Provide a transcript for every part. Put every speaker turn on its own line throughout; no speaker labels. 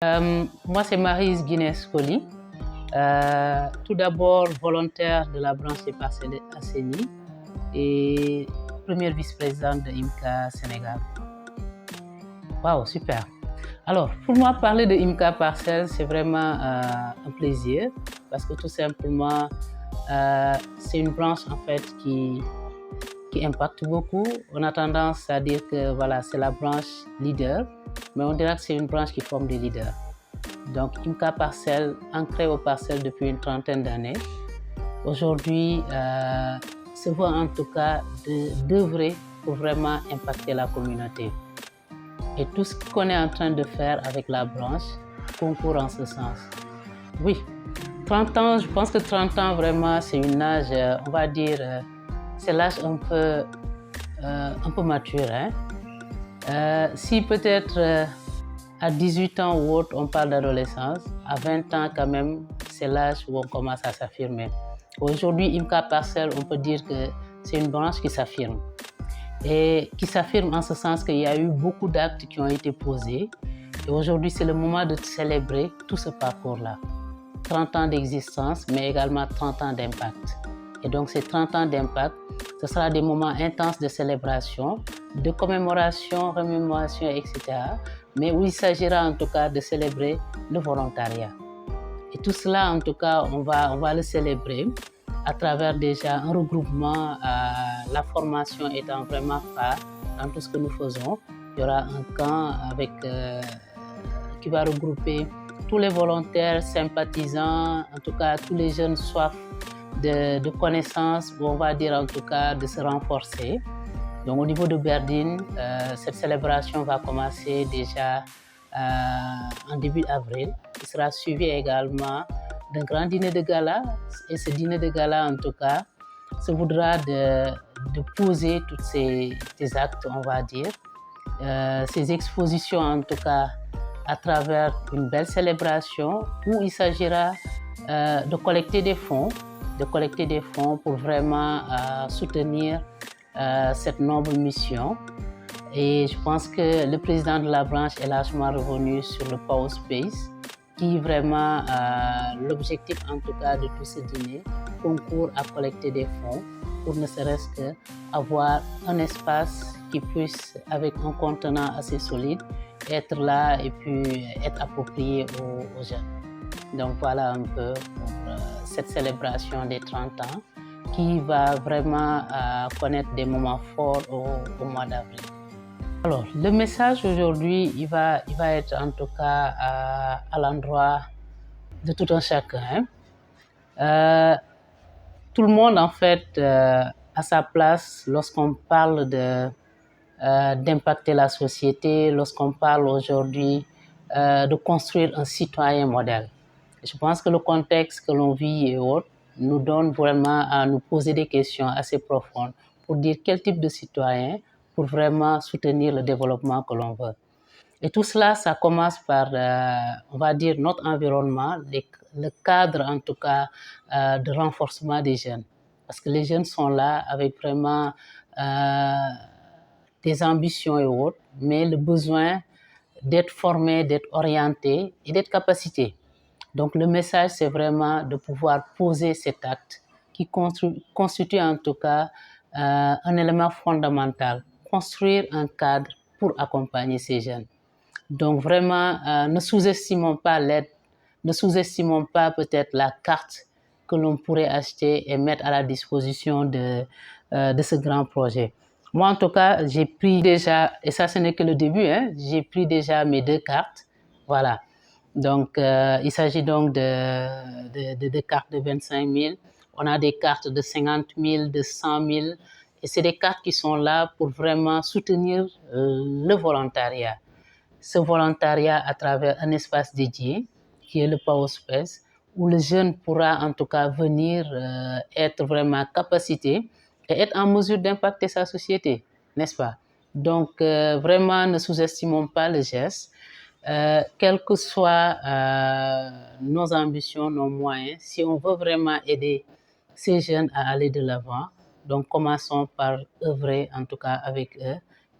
Moi, c'est Maryse Guinness-Colli. Tout d'abord, volontaire de la branche des parcelles Asseni et première vice-présidente de IMCA Sénégal. Waouh, super. Alors, pour moi, parler de IMCA Parcelles, c'est vraiment un plaisir parce que tout simplement, c'est une branche en fait qui impacte beaucoup. On a tendance à dire que voilà, c'est la branche leader, mais on dirait que c'est une branche qui forme des leaders. Donc, IMCA Parcelles, ancrée aux parcelles depuis une trentaine d'années, aujourd'hui se voit en tout cas d'œuvrer pour vraiment impacter la communauté. Et tout ce qu'on est en train de faire avec la branche concourt en ce sens. Oui, 30 ans, je pense que 30 ans vraiment c'est une âge, on va dire, c'est l'âge un peu mature. Si peut-être à 18 ans ou autre, on parle d'adolescence, à 20 ans quand même, c'est l'âge où on commence à s'affirmer. Aujourd'hui, IMCA Parcelles, on peut dire que c'est une branche qui s'affirme. Et qui s'affirme en ce sens qu'il y a eu beaucoup d'actes qui ont été posés. Et aujourd'hui, c'est le moment de célébrer tout ce parcours-là. 30 ans d'existence, mais également 30 ans d'impact. Et donc, ces 30 ans d'impact, ce sera des moments intenses de célébration, de commémoration, remémoration, etc. Mais où il s'agira en tout cas de célébrer le volontariat. Et tout cela, en tout cas, on va le célébrer à travers déjà un regroupement, la formation étant vraiment phare dans tout ce que nous faisons. Il y aura un camp qui va regrouper tous les volontaires, sympathisants, en tout cas tous les jeunes soif de connaissances, on va dire en tout cas de se renforcer. Donc au niveau de Berdine, cette célébration va commencer déjà en début avril. Il sera suivi également d'un grand dîner de gala. Et ce dîner de gala, en tout cas, se voudra de poser tous ces actes, on va dire, ces expositions, en tout cas, à travers une belle célébration où il s'agira de collecter des fonds pour vraiment soutenir cette noble mission. Et je pense que le président de la branche est largement revenu sur le Power Space, qui vraiment, l'objectif en tout cas de tout ce dîner, concourt à collecter des fonds pour ne serait-ce qu'avoir un espace qui puisse, avec un contenant assez solide, être là et puis être approprié aux jeunes. Donc voilà un peu pour cette célébration des 30 ans qui va vraiment connaître des moments forts au mois d'avril. Alors, le message aujourd'hui, il va être en tout cas à l'endroit de tout un chacun. Tout le monde, en fait, a sa place lorsqu'on parle d'impacter la société, lorsqu'on parle aujourd'hui de construire un citoyen modèle. Je pense que le contexte que l'on vit et autres nous donne vraiment à nous poser des questions assez profondes pour dire quel type de citoyen pour vraiment soutenir le développement que l'on veut. Et tout cela, ça commence par, on va dire, notre environnement, le cadre en tout cas de renforcement des jeunes. Parce que les jeunes sont là avec vraiment des ambitions et autres, mais le besoin d'être formés, d'être orientés et d'être capacités. Donc le message, c'est vraiment de pouvoir poser cet acte qui constitue en tout cas un élément fondamental, construire un cadre pour accompagner ces jeunes. Donc vraiment, ne sous-estimons pas l'aide, ne sous-estimons pas peut-être la carte que l'on pourrait acheter et mettre à la disposition de ce grand projet. Moi, en tout cas, j'ai pris déjà, et ça ce n'est que le début, j'ai pris déjà mes 2 cartes. Voilà. Donc, il s'agit donc de cartes de 25 000. On a des cartes de 50 000, de 100 000. Et c'est des cartes qui sont là pour vraiment soutenir le volontariat. Ce volontariat à travers un espace dédié, qui est le Power Space, où le jeune pourra en tout cas venir être vraiment capacité et être en mesure d'impacter sa société, n'est-ce pas? Donc, vraiment, ne sous-estimons pas le geste. Quelles que soient nos ambitions, nos moyens, si on veut vraiment aider ces jeunes à aller de l'avant, donc commençons par œuvrer, en tout cas avec eux,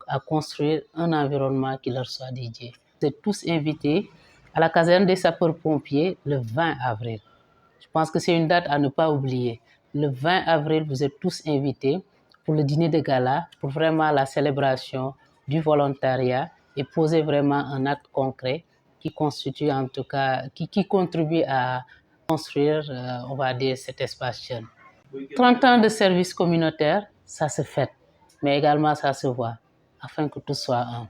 à construire un environnement qui leur soit dédié. Vous êtes tous invités à la caserne des sapeurs-pompiers le 20 avril. Je pense que c'est une date à ne pas oublier. Le 20 avril, vous êtes tous invités pour le dîner de gala, pour vraiment la célébration du volontariat et poser vraiment un acte concret qui constitue en tout cas, qui contribue à construire, on va dire, cet espace jeune. 30 ans de service communautaire, ça se fête, mais également ça se voit, afin que tout soit un.